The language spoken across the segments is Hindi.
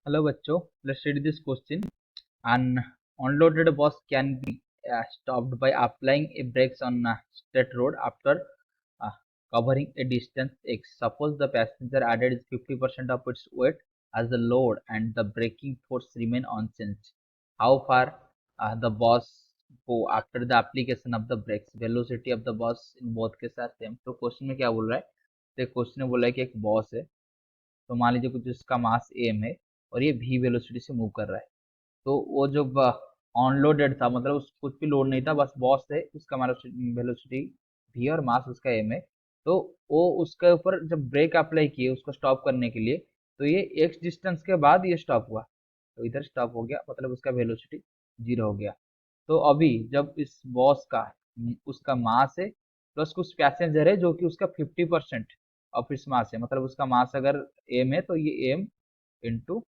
Hello बच्चों, let's read this question. An unloaded bus can be stopped by applying a brakes on a straight road after uh, covering a distance x. Suppose the passenger added 50% of its weight as the load and the braking force remain unchanged. How far the bus go after the application of the brakes? Velocity of the bus in both cases are same. तो क्वेश्चन में क्या बोल रहा है? तो क्वेश्चन में बोला है कि एक बॉस है, तो मान लीजिए कुछ उसका मास एम है और ये भी वेलोसिटी से मूव कर रहा है। तो वो जो ऑनलोडेड था, मतलब उस कुछ भी लोड नहीं था, बस बॉस है, उसका वेलोसिटी भी और मास उसका एम है। तो वो उसके ऊपर जब ब्रेक अप्लाई किए उसको स्टॉप करने के लिए, तो ये एक्स डिस्टेंस के बाद ये स्टॉप हुआ, तो इधर स्टॉप हो गया, मतलब उसका वेलोसिटी जीरो हो गया। तो अभी जब इस बॉस का उसका मास है प्लस कुछ पैसेंजर है जो कि उसका 50% ऑफ इस मास है, मतलब उसका मास अगर एम है तो ये एम इंटू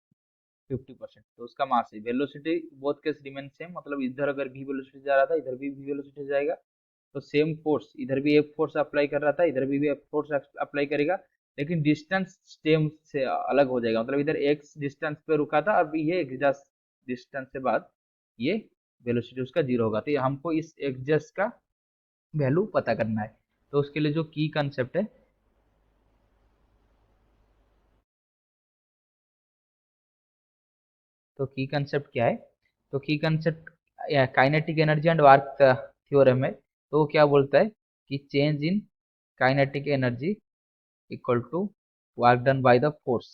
50%, तो उसका मास है। Velocity both case remain same, मतलब इधर अगर भी वेलोसिटी जा रहा था इधर भी वेलोसिटी जाएगा, तो सेम फोर्स इधर भी एफ फोर्स अप्लाई कर रहा था, इधर भी एफ फोर्स अप्लाई करेगा, लेकिन डिस्टेंस सेम से अलग हो जाएगा। मतलब इधर एक्स डिस्टेंस पे रुका था, अभी ये एक्स डिस्टेंस से बाद ये वेलोसिटी उसका जीरो होगा। तो ये हमको इस एक्स का वैल्यू पता करना है। तो उसके लिए जो की कंसेप्ट है, तो की कंसेप्ट क्या है? तो की concept kinetic energy and work theorem है। तो वो क्या बोलता है कि change in kinetic energy equal to work done by the force.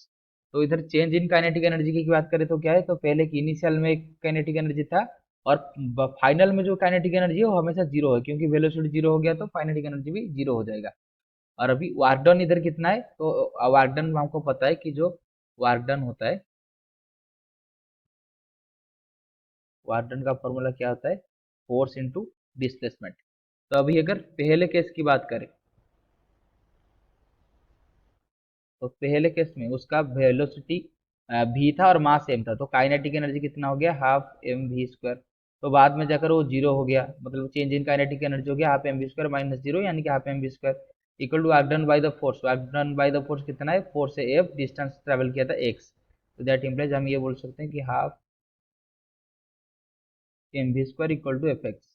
तो इधर चेंज इन काइनेटिक एनर्जी की बात करें तो क्या है, तो पहले की इनिशियल में काइनेटिक एनर्जी था और फाइनल में जो काइनेटिक एनर्जी है वो हमेशा जीरो है, क्योंकि वेलोसिटी जीरो हो गया तो काइनेटिक एनर्जी भी जीरो हो जाएगा। और अभी वर्क डन इधर कितना है, तो वर्क डन हमको पता है कि जो वर्क डन होता है, वर्क डन का फॉर्मूला क्या होता है, फोर्स इंटू डिस्प्लेसमेंट। तो अभी अगर पहले केस की बात करें, तो पहले केस में उसका वेलोसिटी भी था और मास एम था, तो काइनेटिक एनर्जी कितना हो गया, हाफ एम वी स्क्वायर। तो बाद में जाकर वो जीरो हो गया, मतलब चेंज इन काइनेटिक एनर्जी हो गया half M we square minus zero, यानी कि half M we square equal to work done by the force. Work done by the force कितना है, फोर्स है एफ, डिस्टेंस ट्रेवल किया था एक्स, तो दैट इम्प्लाइज हम ये बोल सकते हैं कि half M we square equal to f x.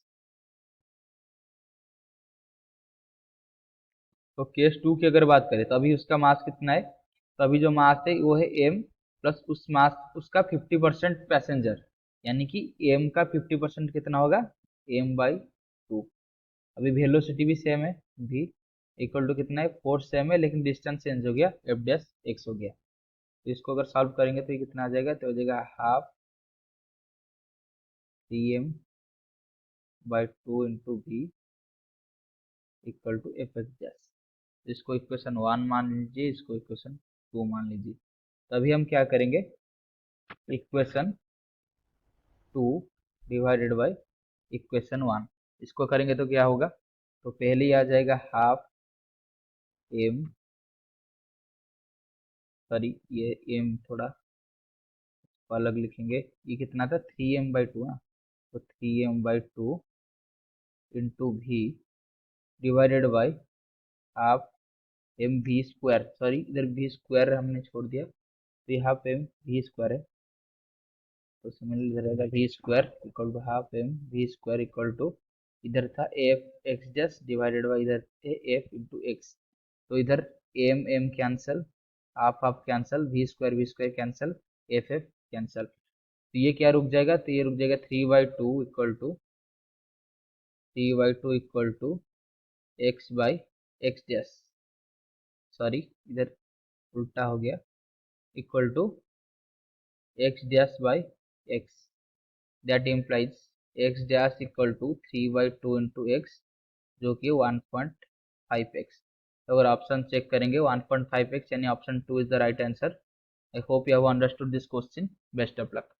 तो केस टू की अगर बात करें तो अभी उसका मास कितना है, तो अभी जो मास है वो है एम प्लस उस मास उसका 50% पैसेंजर, यानी कि एम का 50% कितना होगा, एम बाई टू। अभी वेलोसिटी भी सेम है, भी इक्वल टू कितना है, फोर्स सेम है लेकिन डिस्टेंस चेंज हो गया, एफ डैश एक्स हो गया। तो इसको अगर सॉल्व करेंगे तो ये कितना आ जाएगा, तो हो जाएगा half T m by two into v equal to f x dash. इसको इक्वेशन वन मान लीजिए, इसको इक्वेशन टू मान लीजिए। तभी हम क्या करेंगे, equation two divided by equation one, इसको करेंगे तो क्या होगा, तो पहले ही आ जाएगा हाफ एम, सॉरी ये एम थोड़ा अलग लिखेंगे, ये कितना था, थ्री एम बाई टू ना, तो three M by two into भी divided by half M we square, sorry इधर वी स्क्वायर हमने छोड़ दिया, तो ये हाफ एम वी स्क्वायर है। तो सिमिलरली इधर रहेगा v square equal to half M we square equal to, इधर था f x just divided by इधर थे एफ इंटू एक्स, तो इधर m m cancel, half half cancel, v square cancel, f f cancel, तो ये क्या रुक जाएगा, तो ये रुक जाएगा three by two equal to x by x dash, sorry इधर उल्टा हो गया, equal to x dash by x, that implies x dash equal to three by two into x, जो कि 1.5x। तो अगर ऑप्शन चेक करेंगे 1.5x, यानी option two is the right answer. I hope you have understood this question. Best of luck.